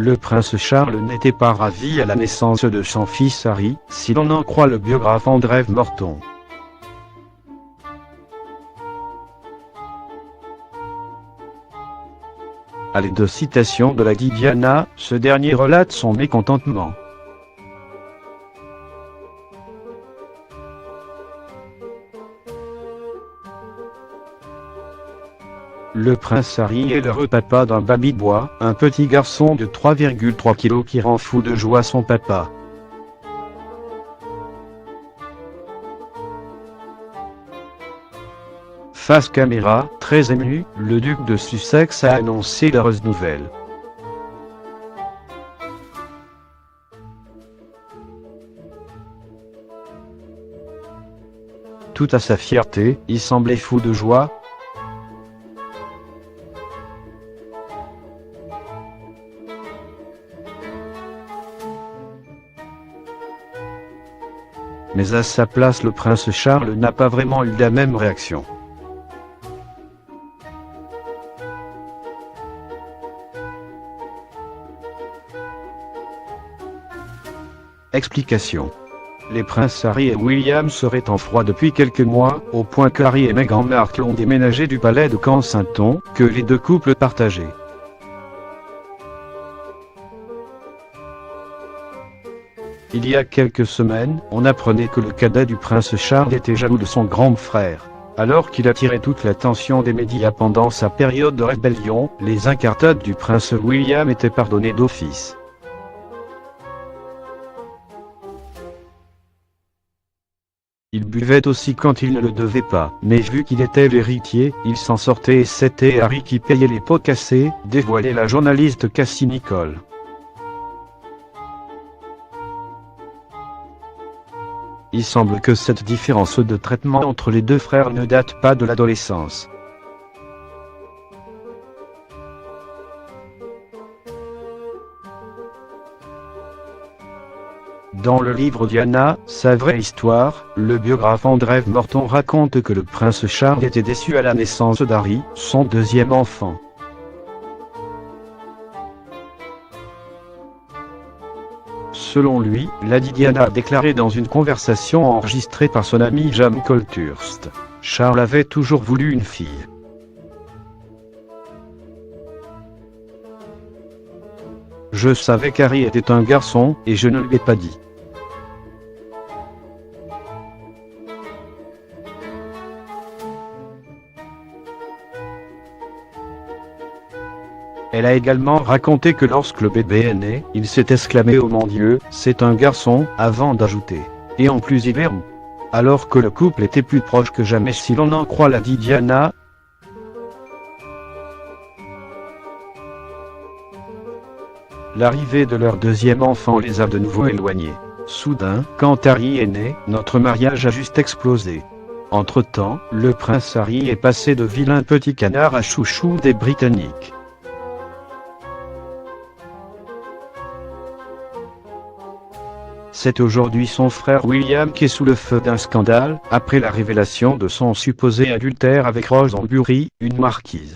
le prince Charles n'était pas ravi à la naissance de son fils Harry, si l'on en croit le biographe André Morton. À l'aide de citations de Lady Diana, ce dernier relate son mécontentement. Le prince Harry est l'heureux papa d'un baby-boy, un petit garçon de 3,3 kg qui rend fou de joie son papa. Face caméra, très ému, le duc de Sussex a annoncé l'heureuse nouvelle. Tout à sa fierté, il semblait fou de joie. Mais à sa place, le prince Charles n'a pas vraiment eu la même réaction. Explication. Les princes Harry et William seraient en froid depuis quelques mois, au point que Harry et Meghan Markle ont déménagé du palais de Kensington, que les deux couples partageaient. Il y a quelques semaines, on apprenait que le cadet du prince Charles était jaloux de son grand frère. Alors qu'il attirait toute l'attention des médias pendant sa période de rébellion, les incartades du prince William étaient pardonnées d'office. Il buvait aussi quand il ne le devait pas, mais vu qu'il était l'héritier, il s'en sortait et c'était Harry qui payait les pots cassés, dévoilait la journaliste Cassie Nicole. Il semble que cette différence de traitement entre les deux frères ne date pas de l'adolescence. Dans le livre Diana, sa vraie histoire, le biographe André Morton raconte que le prince Charles était déçu à la naissance d'Harry, son deuxième enfant. Selon lui, Lady Diana a déclaré dans une conversation enregistrée par son ami Jam Colthurst, « Charles avait toujours voulu une fille. Je savais qu'Harry était un garçon, et je ne lui ai pas dit. » Elle a également raconté que lorsque le bébé est né, il s'est exclamé « Oh mon Dieu, c'est un garçon », avant d'ajouter « Et en plus il est rond ». Alors que le couple était plus proche que jamais si l'on en croit Lady Diana. L'arrivée de leur deuxième enfant les a de nouveau éloignés. Soudain, quand Harry est né, notre mariage a juste explosé. Entre-temps, le prince Harry est passé de vilain petit canard à chouchou des Britanniques. C'est aujourd'hui son frère William qui est sous le feu d'un scandale, après la révélation de son supposé adultère avec Rose Embury, une marquise.